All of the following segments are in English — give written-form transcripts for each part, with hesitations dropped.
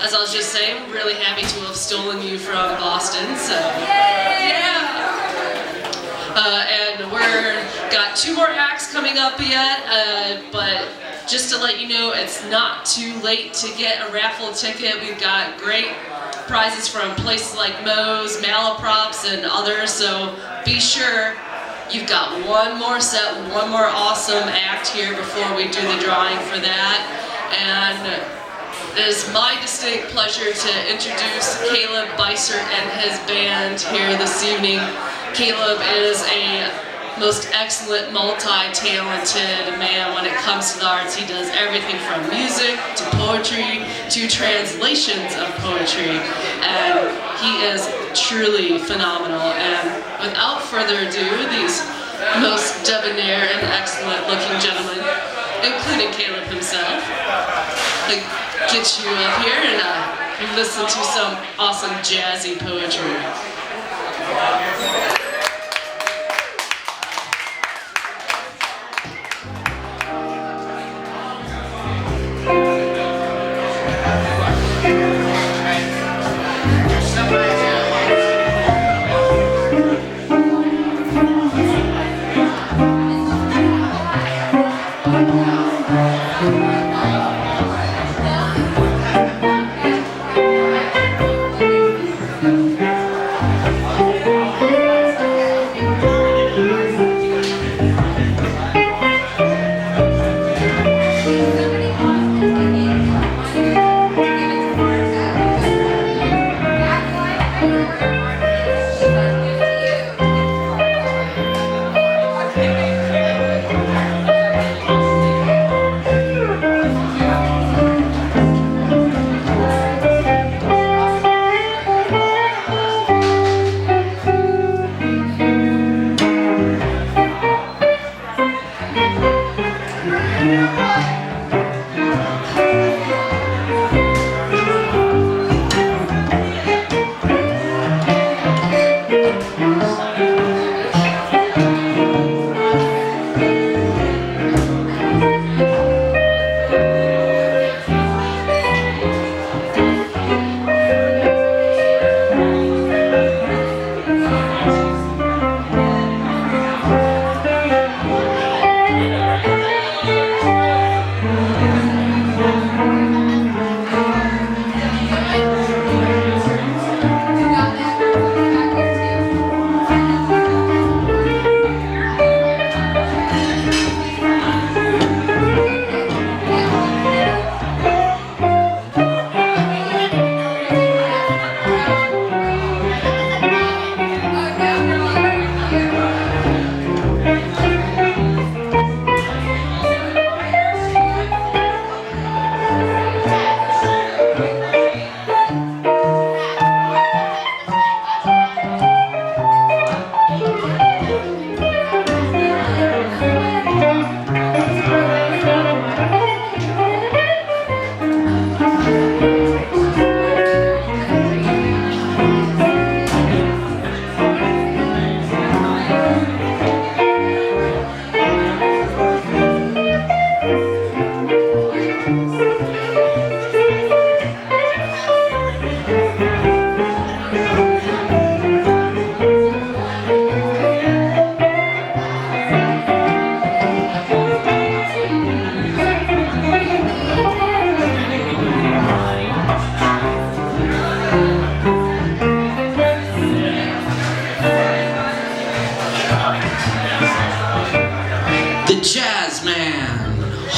as I was just saying, really happy to have stolen you from Boston, so yeah. And we're got 2 more acts coming up yet, but just to let you know, it's not too late to get a raffle ticket. We've got great prizes from places like Moe's, Malaprops, and others, so be sure you've got one more set, one more awesome act here before we do the drawing for that. And it is my distinct pleasure to introduce Caleb Beissert and his band here this evening. Caleb is a most excellent, multi-talented man when it comes to the arts. He does everything from music to poetry to translations of poetry, and he is truly phenomenal. And without further ado, these most debonair and excellent looking gentlemen, including Caleb himself, get you up here and listen to some awesome jazzy poetry.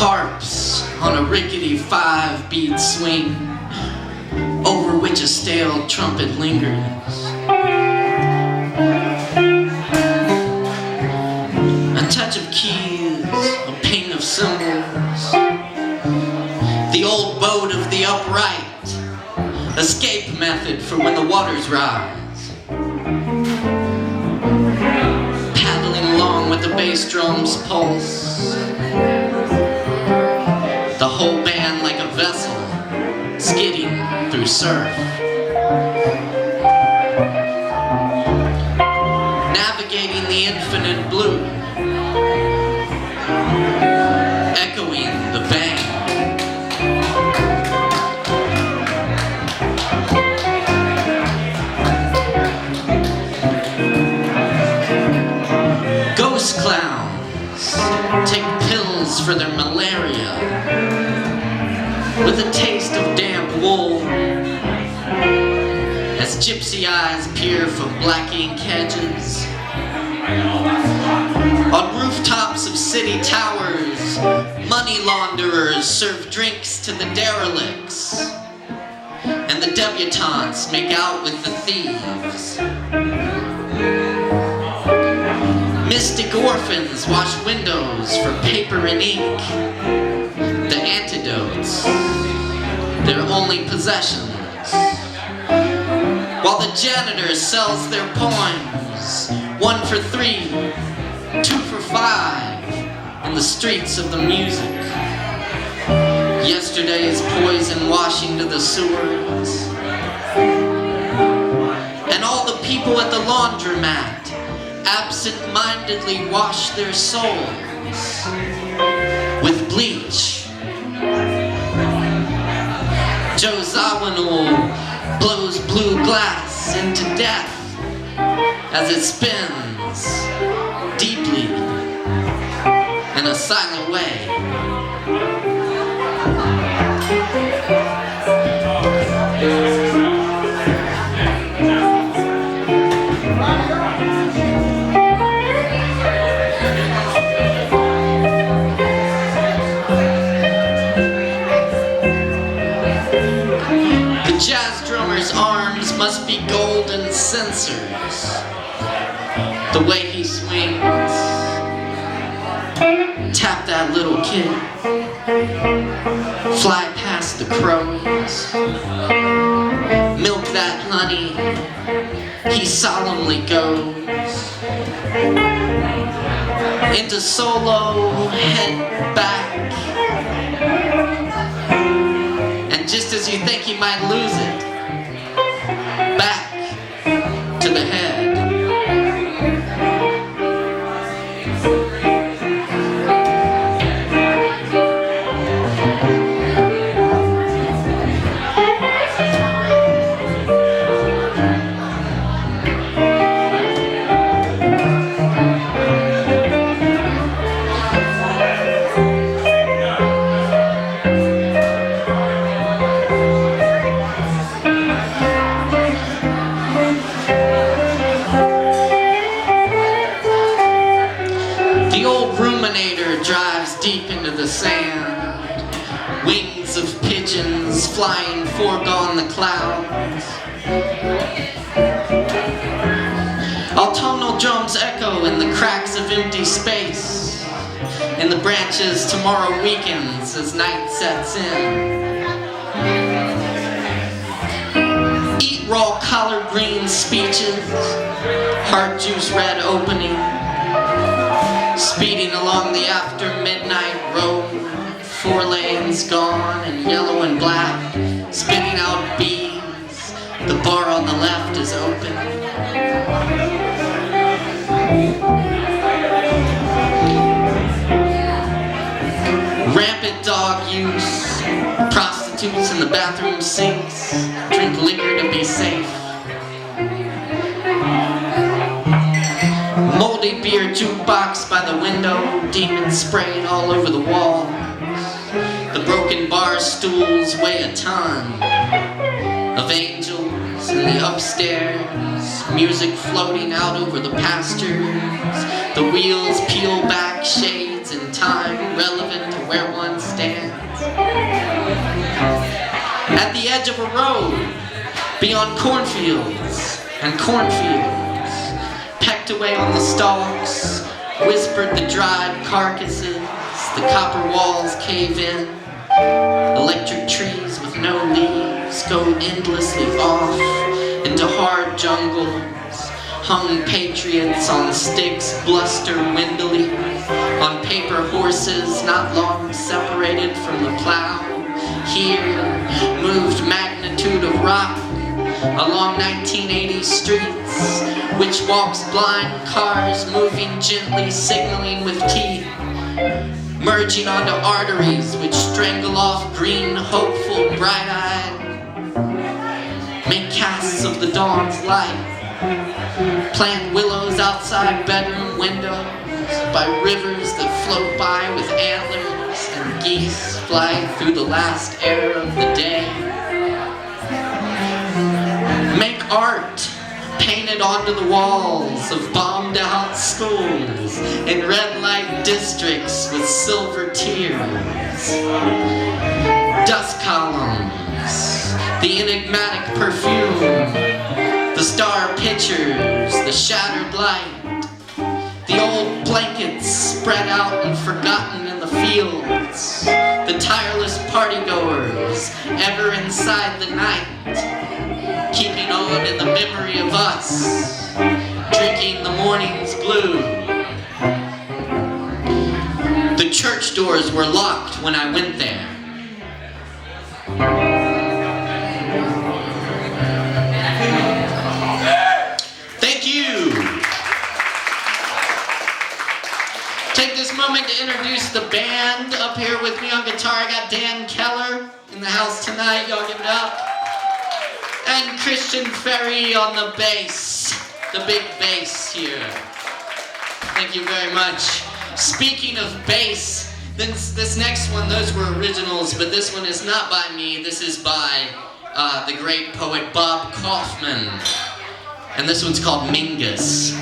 harps on a rickety 5-beat swing over which a stale trumpet lingers. A touch of keys, a ping of cymbals, the old boat of the upright, escape method for when the waters rise. Paddling along with the bass drum's pulse, the whole band like a vessel skidding through surf. Navigating the infinite blue, echoing the bang. for their malaria, with a taste of damp wool, as gypsy eyes peer from black ink hedges. On rooftops of city towers, money launderers serve drinks to the derelicts, and the debutantes make out with the thieves. Mystic orphans wash windows for paper and ink, the antidotes, their only possessions, while the janitor sells their poems, 1 for 3, 2 for 5, in the streets of the music. Yesterday's poison washing to the sewers, and all the people at the laundromat absent-mindedly wash their souls with bleach. Joe Zawinul blows blue glass into death as it spins deeply in a silent way. The jazz drummer's arms must be golden censers, the way he swings. Tap that little kid, fly past the crows, milk that honey, he solemnly goes into solo, head back, and just as you think he might lose it, back to the head. Drives deep into the sand, wings of pigeons flying foregone the clouds. Autumnal drums echo in the cracks of empty space, in the branches tomorrow weakens as night sets in. Eat raw collard green speeches, heart juice red opening, speeding along the after midnight road, 4 lanes gone and yellow and black, spitting out bees, the bar on the left is open. Rampant dog use, prostitutes in the bathroom sinks, drink liquor to be safe. Moldy beer jukebox by the window, demons sprayed all over the walls. The broken bar stools weigh a ton of angels in the upstairs, music floating out over the pastures. The wheels peel back shades in time, relevant to where one stands. At the edge of a road, beyond cornfields and cornfields, pecked away on the stalks, whispered the dried carcasses, the copper walls cave in, electric trees with no leaves go endlessly off into hard jungles, hung patriots on sticks bluster windily, on paper horses not long separated from the plow, here moved magnitude of rock along 1980 streets, which walks blind cars moving gently, signaling with teeth, merging onto arteries which strangle off green, hopeful, bright-eyed, make casts of the dawn's light, plant willows outside bedroom windows, by rivers that float by with antlers, geese fly through the last air of the day. Make art painted onto the walls of bombed out schools in red light districts with silver tears. Dust columns, the enigmatic perfume, the star pictures, the shattered light, the old blankets spread out and forgotten in the fields, the tireless partygoers ever inside the night, keeping on in the memory of us, drinking the morning's blue. The church doors were locked when I went there. Thank you. Take this moment to introduce the band. Up here with me on guitar, I got Dan Keller in the house tonight. Y'all give it up. And Christian Ferry on the bass, the big bass here. Thank you very much. Speaking of bass, this next one, those were originals, but this one is not by me. This is by the great poet Bob Kaufman. And this one's called Mingus.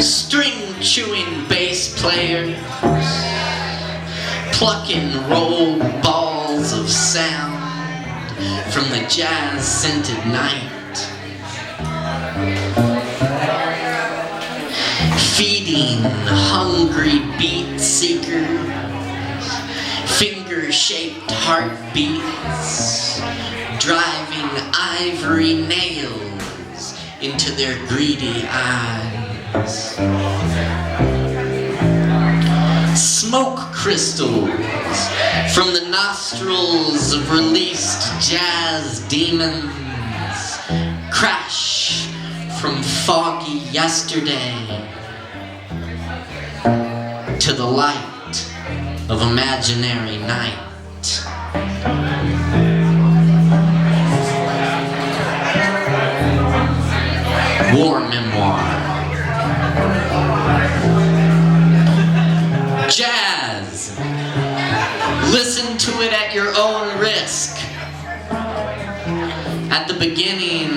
String-chewing bass players, plucking rolled balls of sound from the jazz-scented night, feeding hungry beat seekers, finger-shaped heartbeats, driving ivory nails into their greedy eyes. Smoke crystals from the nostrils of released jazz demons crash from foggy yesterday to the light of imaginary night. War memoir. Jazz. Listen to it at your own risk. At the beginning,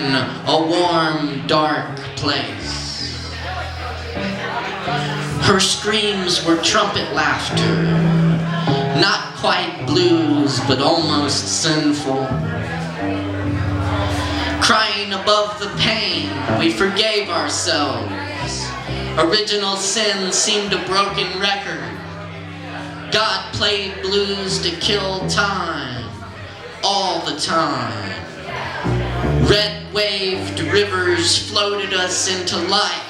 a warm, dark place. Her screams were trumpet laughter, not quite blues, but almost sinful. Crying above the pain, we forgave ourselves. Original sin seemed a broken record. God played blues to kill time, all the time. Red-waved rivers floated us into life.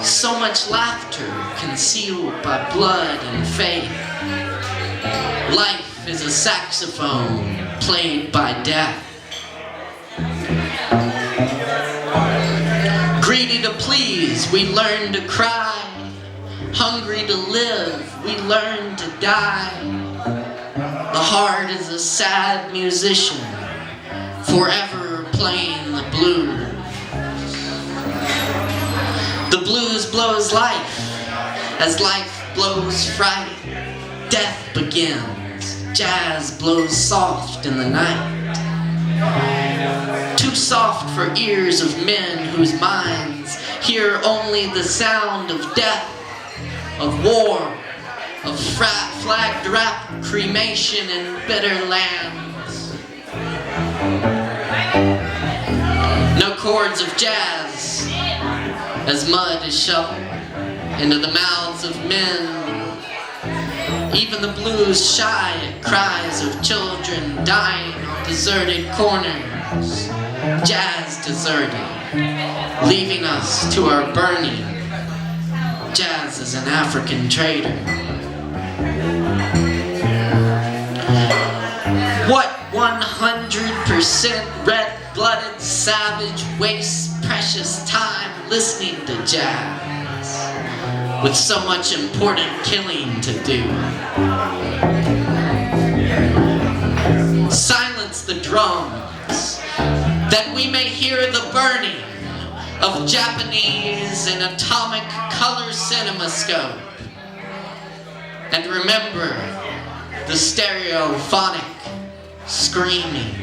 So much laughter concealed by blood and faith. Life is a saxophone played by death. Greedy to please, we learn to cry. Hungry to live, we learn to die. The heart is a sad musician, forever playing the blues. The blues blows life, as life blows fright. Death begins, jazz blows soft in the night. Too soft for ears of men whose minds hear only the sound of death, of war, of flag-draped cremation in bitter lands. No chords of jazz, as mud is shoveled into the mouths of men. Even the blues shy at cries of children dying on deserted corners. Jazz deserted, leaving us to our burning. Jazz is an African traitor. What 100% red-blooded savage wastes precious time listening to jazz with so much important killing to do? Silence the drums that we may hear the burning of Japanese and atomic color cinemascope. And remember the stereophonic screaming.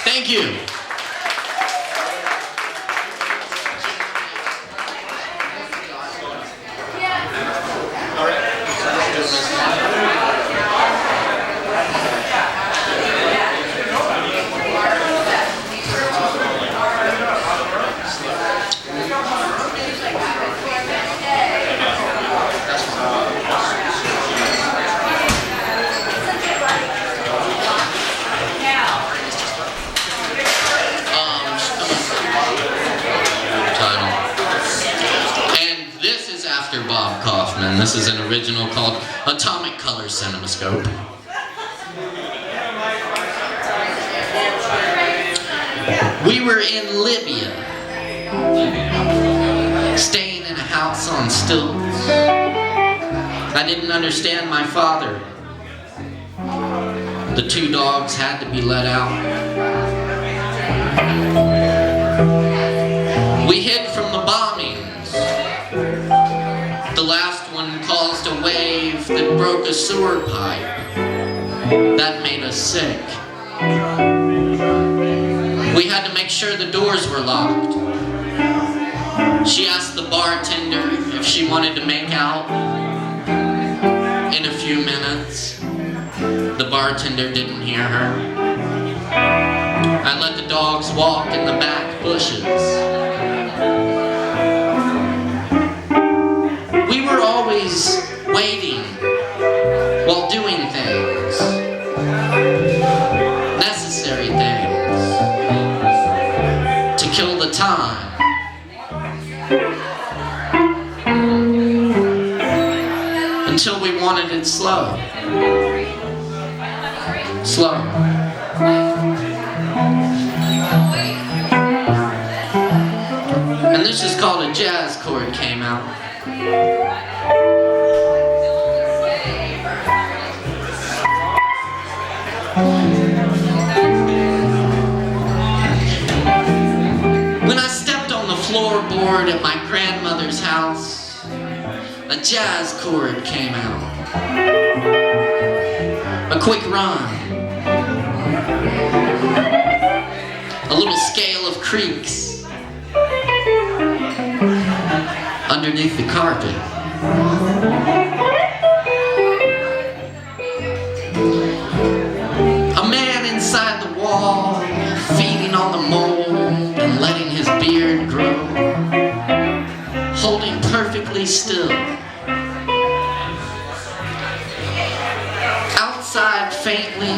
Thank you. This is an original called Atomic Color Cinemascope. We were in Libya, staying in a house on stilts. I didn't understand my father. The 2 dogs had to be let out. We hid from the bombings. The last one caused a wave that broke a sewer pipe. That made us sick. We had to make sure the doors were locked. She asked the bartender if she wanted to make out. In a few minutes, the bartender didn't hear her. I let the dogs walk in the back bushes. We were always waiting while doing things, necessary things, to kill the time. Until we wanted it slow. Slow. And this is called a jazz chord came out. When I stepped on the floorboard at my grandmother's house, a jazz chord came out. A quick run. A little scale of creaks underneath the carpet. A man inside the wall, feeding on the mold and letting his beard grow, holding perfectly still. Outside faintly,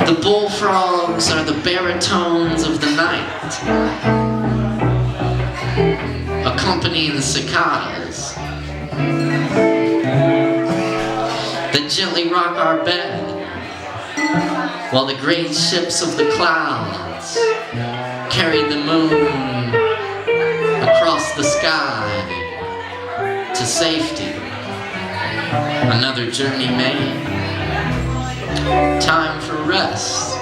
the bullfrogs are the baritones of the night, accompanying the cicadas that gently rock our bed, while the great ships of the clouds carry the moon across the sky to safety. Another journey made. Time for rest.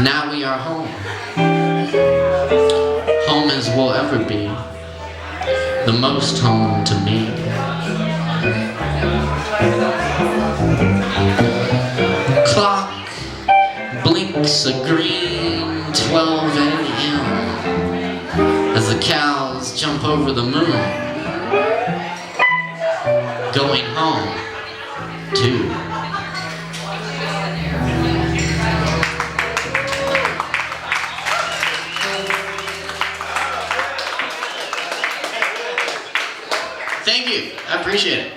Now we are home. Home as will ever be. The most home to me. Clock blinks a green 12 a.m. as the cows jump over the moon. Going home, too. Thank you. I appreciate it.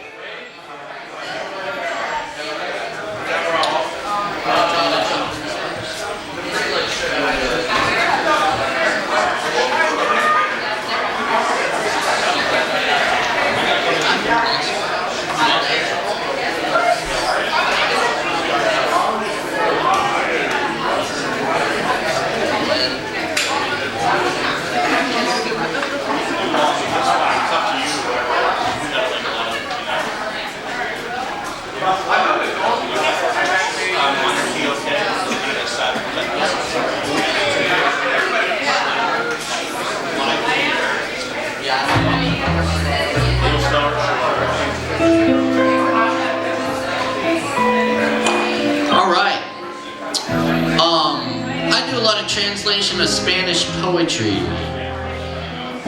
translation of Spanish poetry.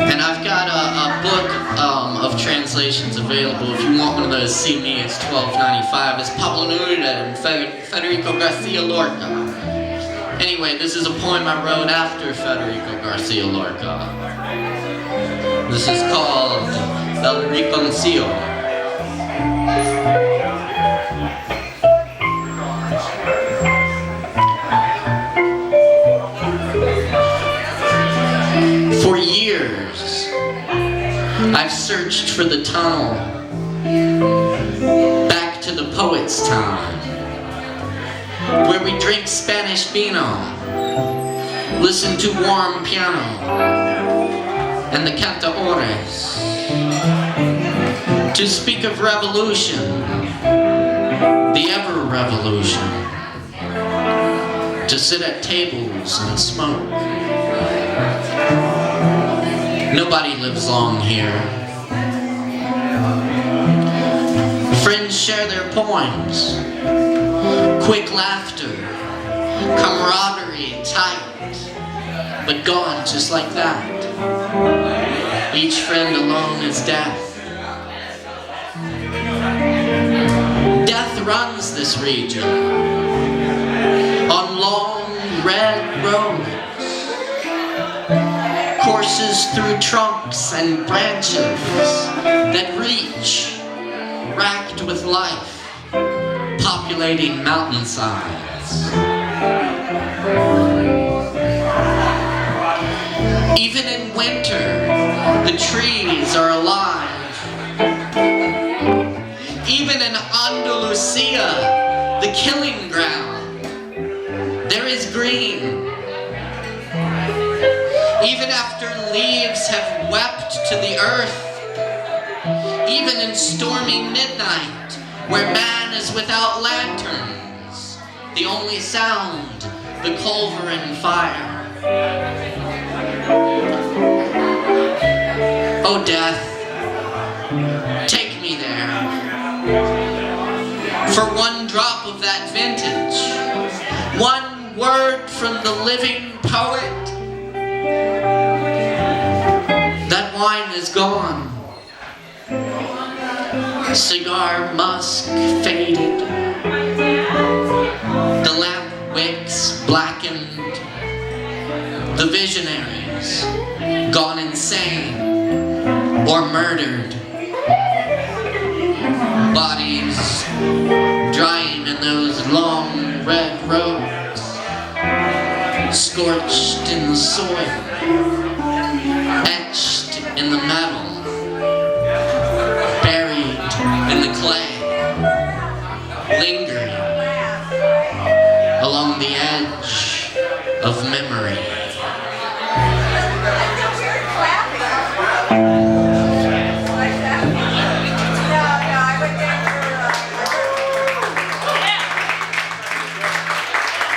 And I've got a book of translations available. If you want one of those, see me, it's $12.95. It's Pablo Neruda and Federico Garcia Lorca. Anyway, this is a poem I wrote after Federico Garcia Lorca. This is called El Riconcillo. For years, I've searched for the tunnel back to the poet's town, where we drink Spanish vino, listen to warm piano and the cantaores, to speak of revolution, the ever-revolution, to sit at tables and smoke. Nobody lives long here. Friends share their poems, quick laughter, camaraderie tight, but gone just like that. Each friend alone is death. Death runs this region on long red roads, courses through trunks and branches that reach, racked with life, populating mountainsides. Even in winter, the trees are alive. Even in Andalusia, the killing ground, there is green. Even after leaves have wept to the earth, even in stormy midnight, where man is without lanterns, the only sound, the culverin fire. Oh death, take me there, for one drop of that vintage, one word from the living poet. That wine is gone. Cigar musk faded. The lamp wicks blackened. The visionaries gone insane or murdered. Bodies drying in those long red roads, scorched in the soil, etched in the metal, buried in the clay, lingering along the edge of memory.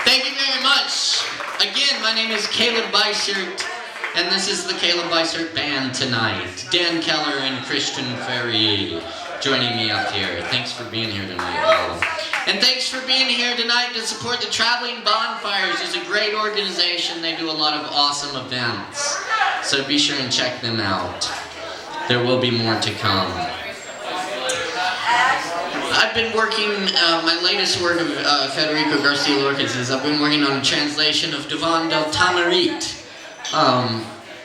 Thank you very much. Again, my name is Caleb Beissert, and this is the Caleb Beissert Band tonight. Dan Keller and Christian Ferrier joining me up here. Thanks for being here tonight, all. And thanks for being here tonight to support the Traveling Bonfires. It's a great organization. They do a lot of awesome events. So be sure and check them out. There will be more to come. I've been working, my latest work of Federico Garcia Lorca's is I've been working on a translation of Divan del Tamarit,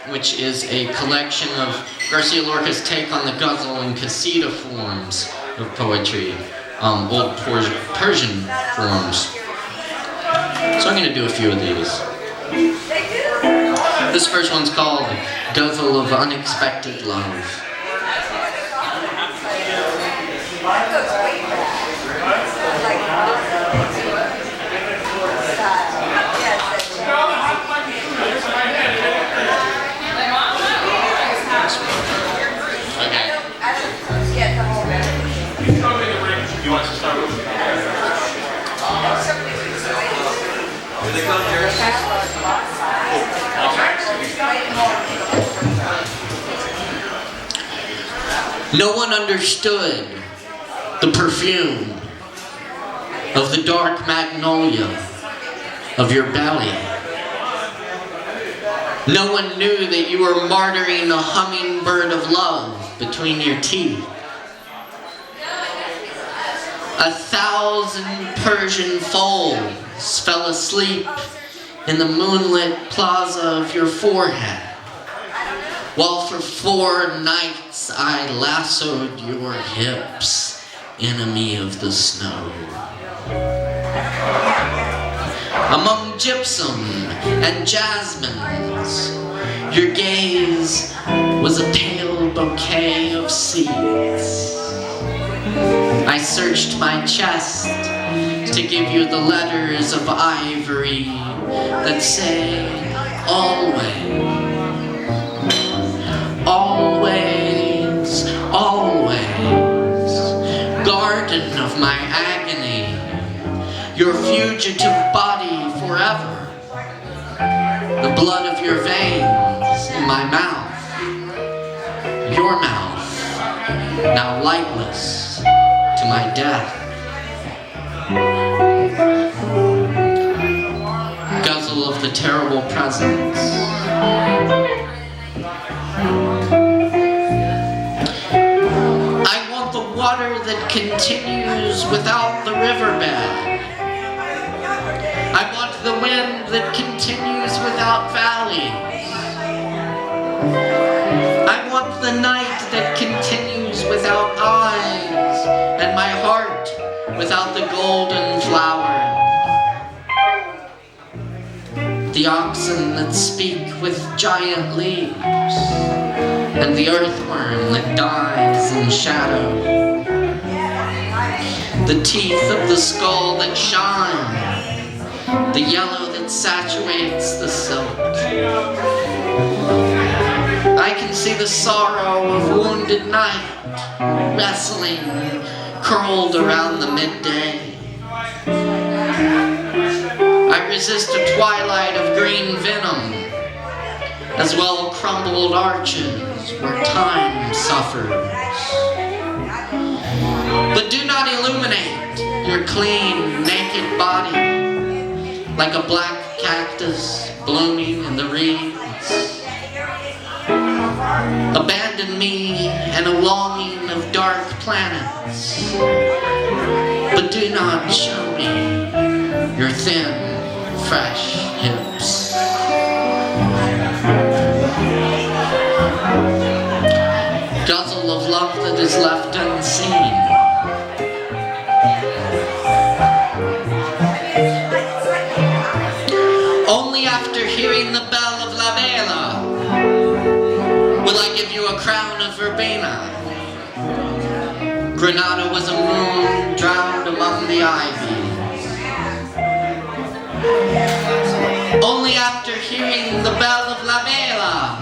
which is a collection of Garcia Lorca's take on the ghazal and qasida forms of poetry, old Persian forms. So I'm going to do a few of these. This first one's called Ghazal of Unexpected Love. No one understood the perfume of the dark magnolia of your belly. No one knew that you were martyring a hummingbird of love between your teeth. 1,000 Persian foals fell asleep in the moonlit plaza of your forehead, while for 4 nights I lassoed your hips, enemy of the snow. Among gypsum and jasmines, your gaze was a pale bouquet of seeds. I searched my chest to give you the letters of ivory that say always, always, always. Garden of my agony, your fugitive body forever. The blood of your veins in my mouth, your mouth, now lightless to my death. Guzzle of the terrible presence. I want the water that continues without the riverbed. I want the wind that continues without valleys. I want the night that continues without eyes, and my heart without the golden flower. The oxen that speak with giant leaves, and the earthworm that dies in shadow. The teeth of the skull that shine, the yellow that saturates the silk. I can see the sorrow of wounded night, wrestling, curled around the midday. I resist a twilight of green venom, as well crumbled arches where time suffers. But do not illuminate your clean, naked body like a black cactus blooming in the reeds. Abandon me and a longing of dark planets, but do not show me your thin, fresh hips. Guzzle of love that is left unseen. Only after hearing the bell of La Vela will I give you a crown of verbena. Granada was a moon drowned among the ivy. Only after hearing the bell of La Vela,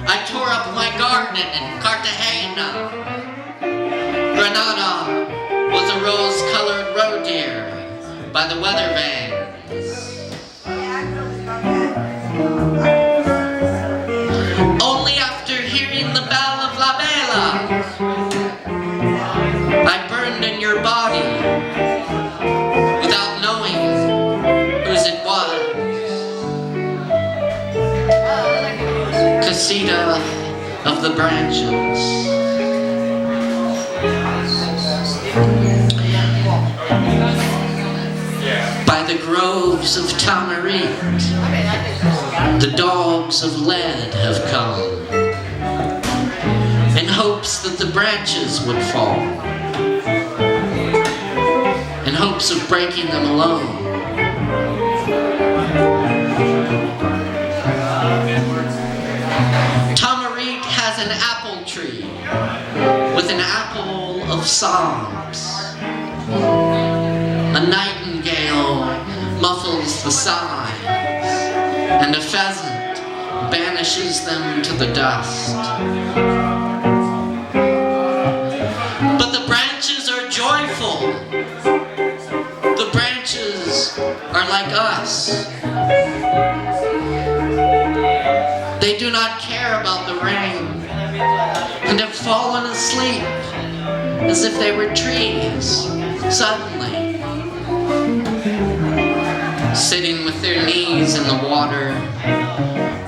I tore up my garden in Cartagena. Granada was a rose-colored roe deer by the weather vane. Only after hearing the bell of La Vela, I burned in your body without knowing whose it was. Casita of the branches. By the groves of Tamarit, the dogs of lead have come, in hopes that the branches would fall, in hopes of breaking them alone. Tamarit has an apple tree with an apple of psalms. A nightingale muffles the sighs, and a pheasant banishes them to the dust. But the branches are joyful. The branches are like us. They do not care about the rain, and have fallen asleep as if they were trees, suddenly, sitting with their knees in the water,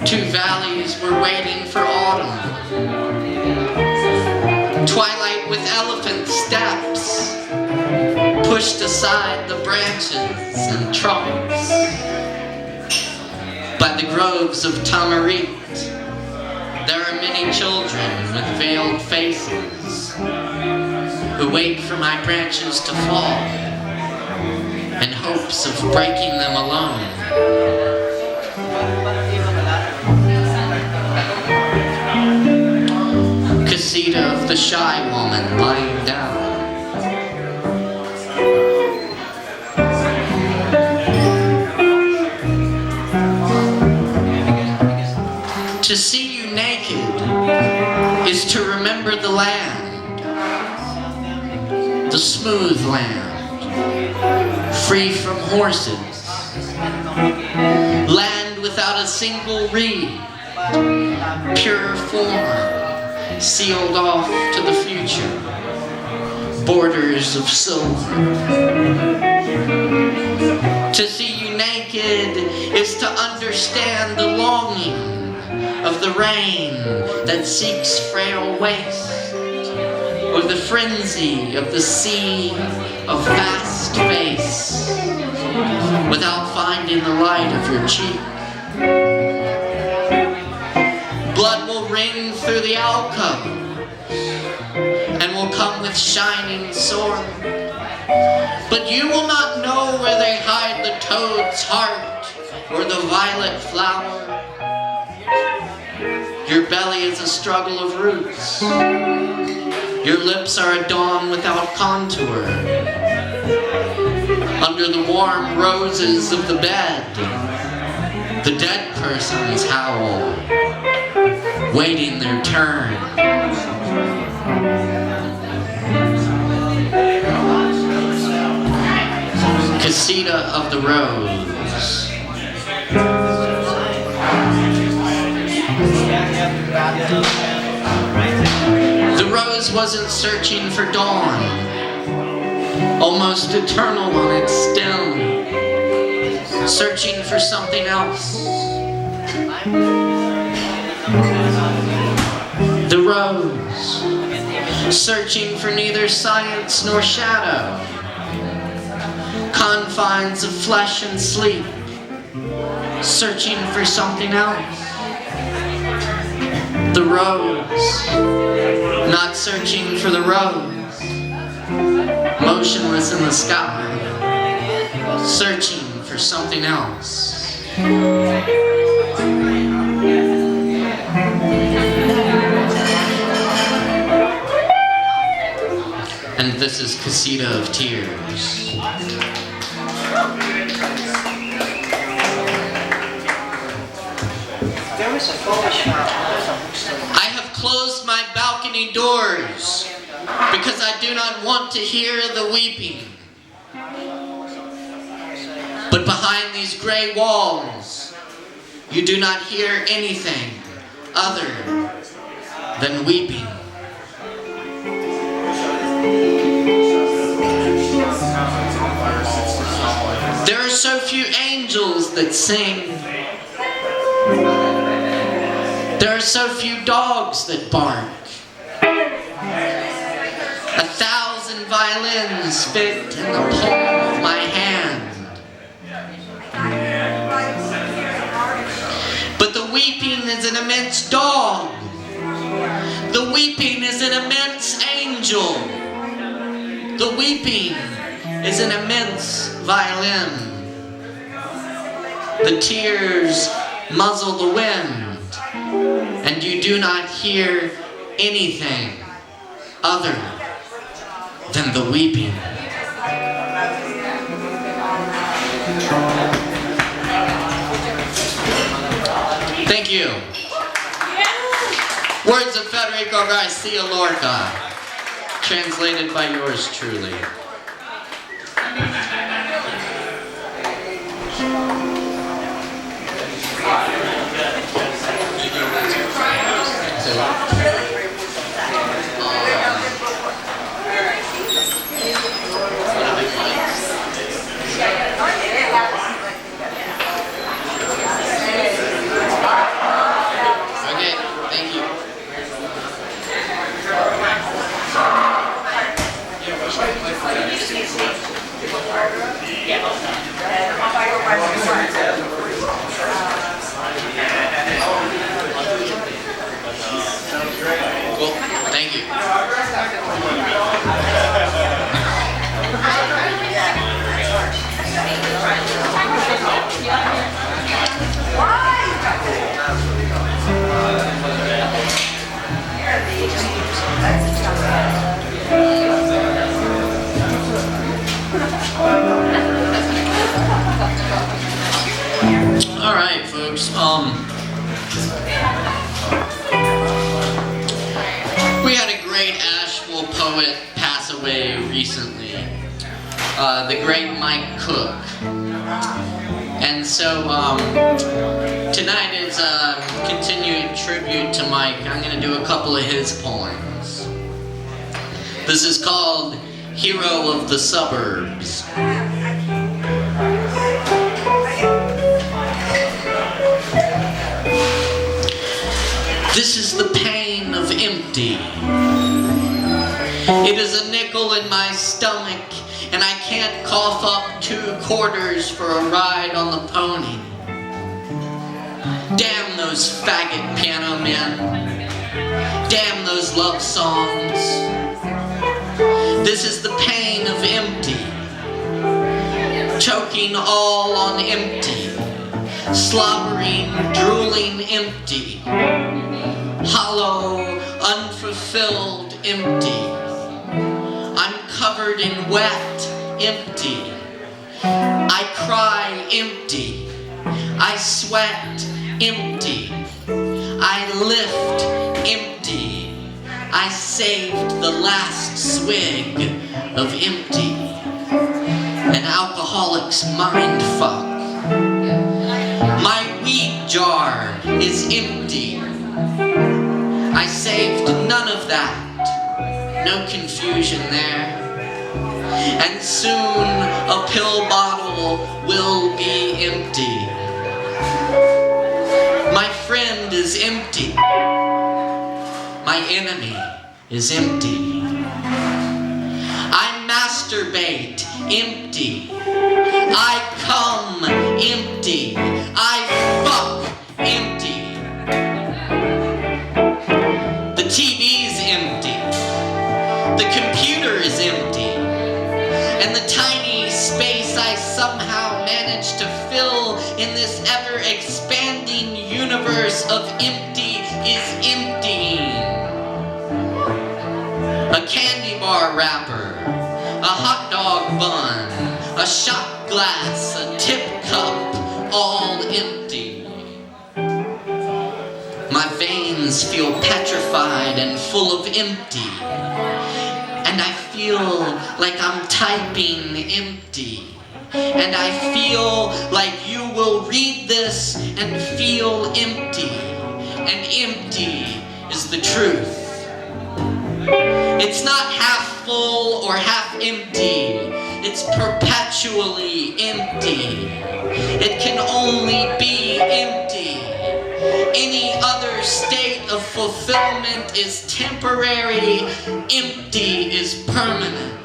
Two valleys were waiting for autumn. Twilight with elephant steps pushed aside the branches and trunks. By the groves of tamarind, there are many children with veiled faces who wait for my branches to fall in hopes of breaking them alone. Casita of the shy woman lying down. To see you naked is to remember the land, the smooth land, free from horses, land without a single reed, pure form, sealed off to the future, borders of silver. To see you naked is to understand the longing of the rain that seeks frail waste, or the frenzy of the sea of vast face, without finding the light of your cheek. Blood will ring through the alcove, and will come with shining sword, but you will not know where they hide the toad's heart, or the violet flower. Your belly is a struggle of roots. Your lips are a dawn without contour. Under the warm roses of the bed, the dead persons howl, waiting their turn. Casita of the Rose. The rose wasn't searching for dawn, almost eternal on its stem, searching for something else. The rose, searching for neither science nor shadow, confines of flesh and sleep, searching for something else. The rose, not searching for the rose, motionless in the sky, searching for something else. And this is Casita of Tears. I have closed my balcony doors because I do not want to hear the weeping. But behind these gray walls, you do not hear anything other than weeping. There are so few angels that sing. There are so few dogs that bark. 1,000 violins fit in the palm of my hand. But the weeping is an immense dog. The weeping is an immense angel. The weeping is an immense violin. The tears muzzle the wind, and you do not hear anything other than the weeping. Thank you. Words of Federico Garcia Lorca, translated by yours truly. We had a great Asheville poet pass away recently, the great Mike Cook. And so tonight is a continued tribute to Mike. I'm going to do a couple of his poems. This is called Hero of the Suburbs. This is the pain of empty. It is a nickel in my stomach, and I can't cough up 2 quarters for a ride on the pony. Damn those faggot piano men. Damn those love songs. This is the pain of empty. Choking all on empty. Slobbering, drooling empty. Hollow, unfulfilled empty. I'm covered in wet empty. I cry empty. I sweat empty. I lift empty. I saved the last swig of empty. An alcoholic's mind fuck. My weed jar is empty. I saved none of that. No confusion there. And soon a pill bottle will be empty. My friend is empty. My enemy is empty. I masturbate empty. I come empty. I fuck empty. The TV's empty. The computer is empty. And the tiny space I somehow managed to fill in this ever-expanding universe of empty is emptying. A candy bar wrapper, a hot dog bun, a shot glass, a tip cup, all empty. My veins feel petrified and full of empty. And I feel like I'm typing empty. And I feel like you will read this and feel empty. And empty is the truth. It's not half full or half empty. It's perpetually empty. It can only be empty. Any other state of fulfillment is temporary. Empty is permanent.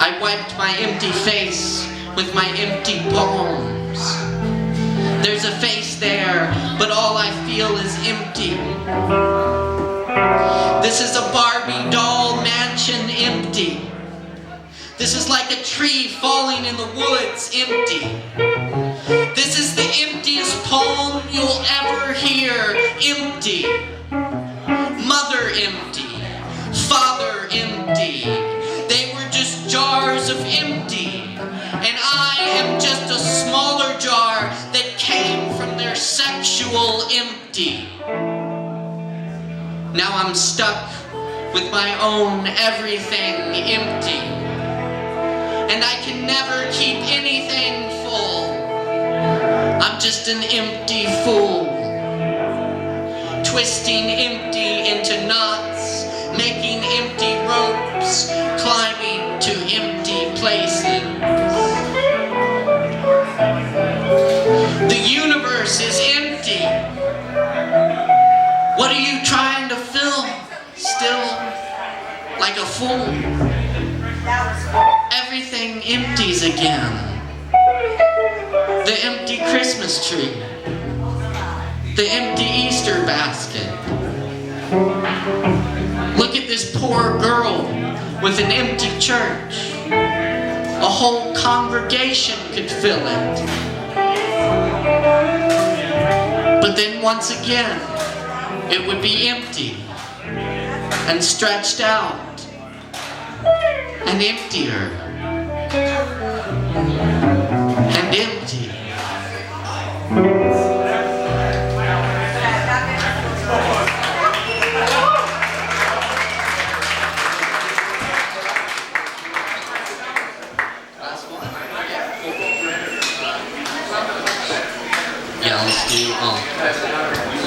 I wiped my empty face with my empty palms. There's a face there, but all I feel is empty. This is a Barbie doll mansion empty. This is like a tree falling in the woods empty. This is the emptiest poem you'll ever hear empty. Mother empty. Father empty. They were just jars of empty. And I am just a smaller jar that came from their sexual empty. Now I'm stuck with my own everything empty. And I can never keep anything full. I'm just an empty fool. Twisting empty into knots, making empty ropes, climbing to empty places. The universe is empty. What are you trying to fill? Still like a fool. Everything empties again. The empty Christmas tree. The empty Easter basket. Look at this poor girl with an empty church. A whole congregation could fill it. But then once again, it would be empty and stretched out and emptier and empty bells do. You want to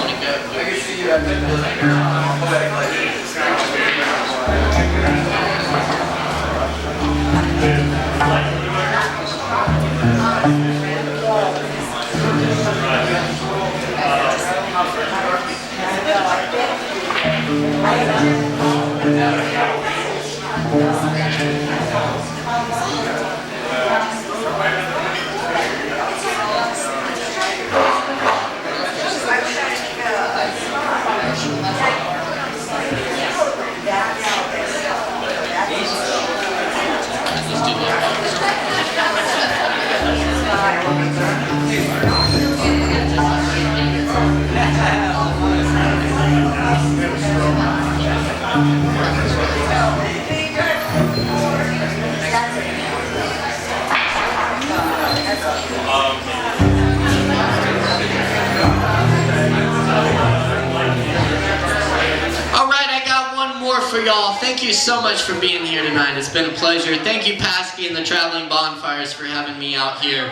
for y'all. Thank you so much for being here tonight. It's been a pleasure. Thank you, Paskey and the Traveling Bonfires, for having me out here.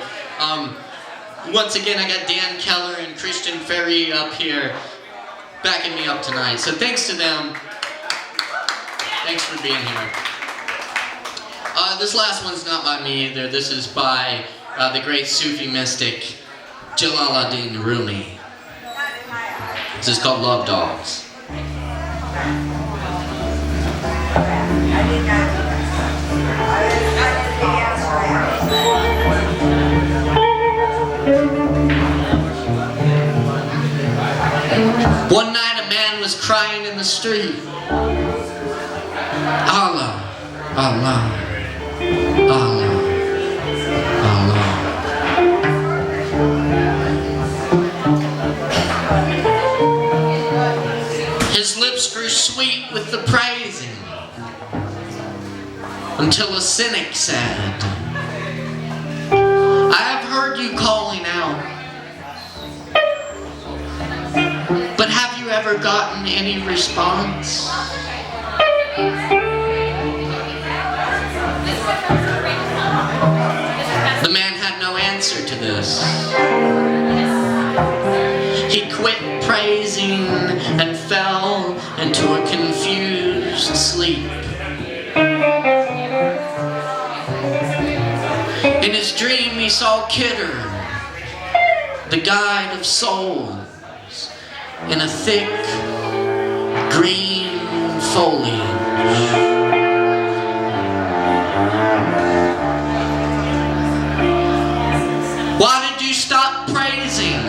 Once again, I got Dan Keller and Christian Ferry up here backing me up tonight. So thanks to them. Thanks for being here. This last one's not by me either. This is by the great Sufi mystic Jalaluddin Rumi. This is called Love Dogs. One night a man was crying in the street. Allah, Allah, Allah, Allah. His lips grew sweet with the praising, until a cynic said, I have heard you calling out, but have you ever gotten any response? The man had no answer to this. He quit praising and fell into a confused sleep. In his dream he saw Kidder, the guide of souls, in a thick green foliage. Why did you stop praising?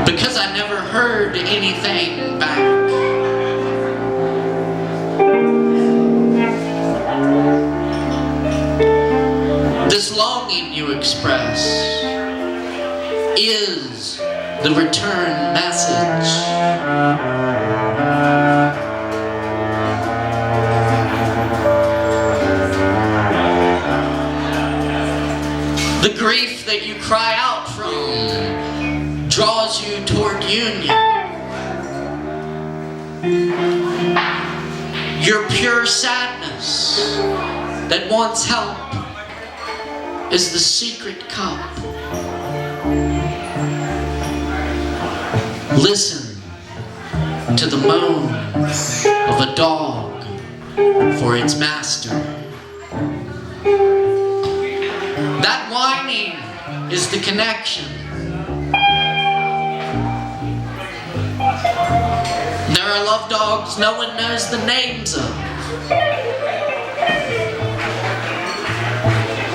Because I never heard anything back. This longing you express is the return message. The grief that you cry out from draws you toward union. Your pure sadness that wants help is the secret cup. Listen to the moan of a dog for its master. That whining is the connection. There are love dogs no one knows the names of.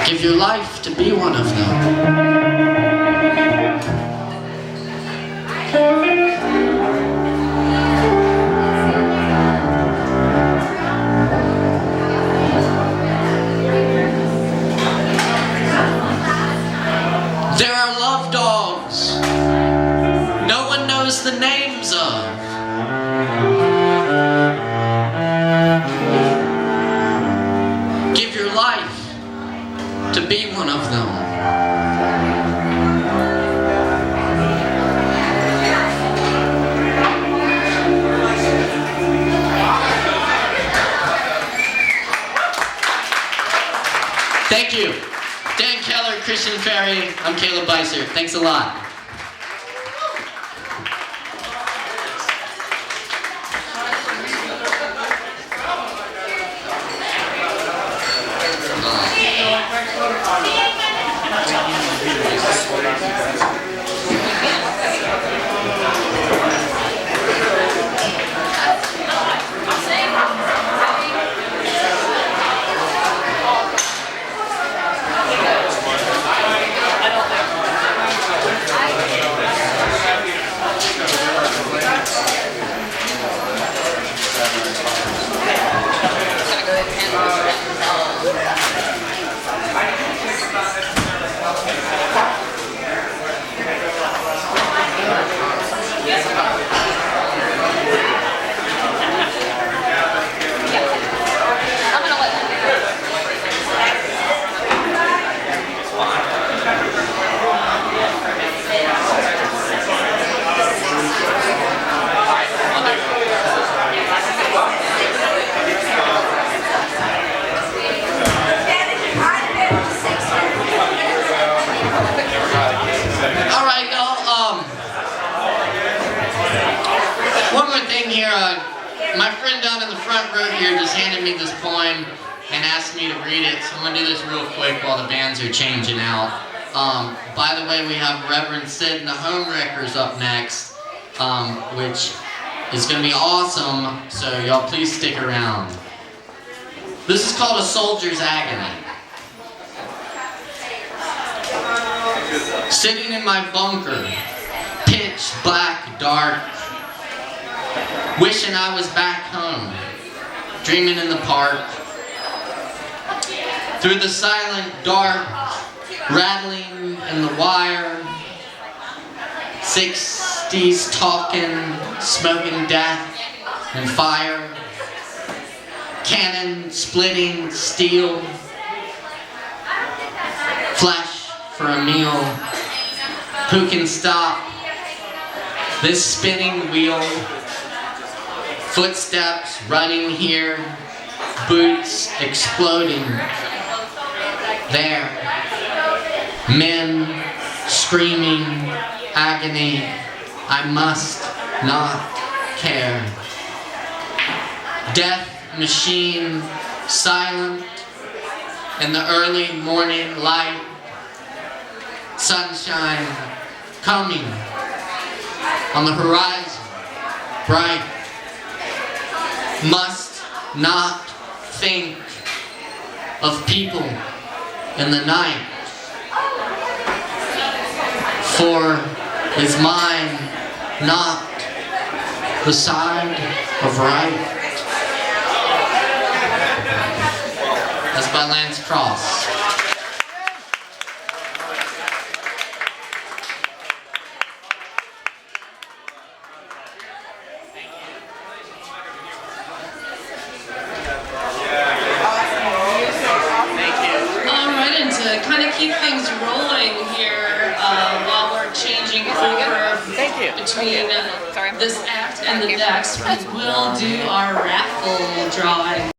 Give your life to be one of them. There are love dogs no one knows the names of. Give your life to be one of them. Thank you. Dan Keller, Christian Ferry, I'm Caleb Beissert. Thanks a lot. My friend down in the front row here just handed me this poem and asked me to read it, so I'm going to do this real quick while the bands are changing out. By the way, we have Reverend Sid and the Homewreckers up next, which is going to be awesome, so y'all please stick around. This is called A Soldier's Agony. Sitting in my bunker, pitch black, dark, wishing I was back home, dreaming in the park. Through the silent dark, rattling in the wire, 60s talking, smoking death and fire, cannon splitting steel, flesh for a meal. Who can stop this spinning wheel? Footsteps running here, boots exploding there. Men screaming agony, I must not care. Death machine silent in the early morning light. Sunshine coming on the horizon, bright. Must not think of people in the night, for is mine not the side of right? That's by Lance Cross. Keep things rolling here while we're changing over between this act and the next. We will do our raffle drawing.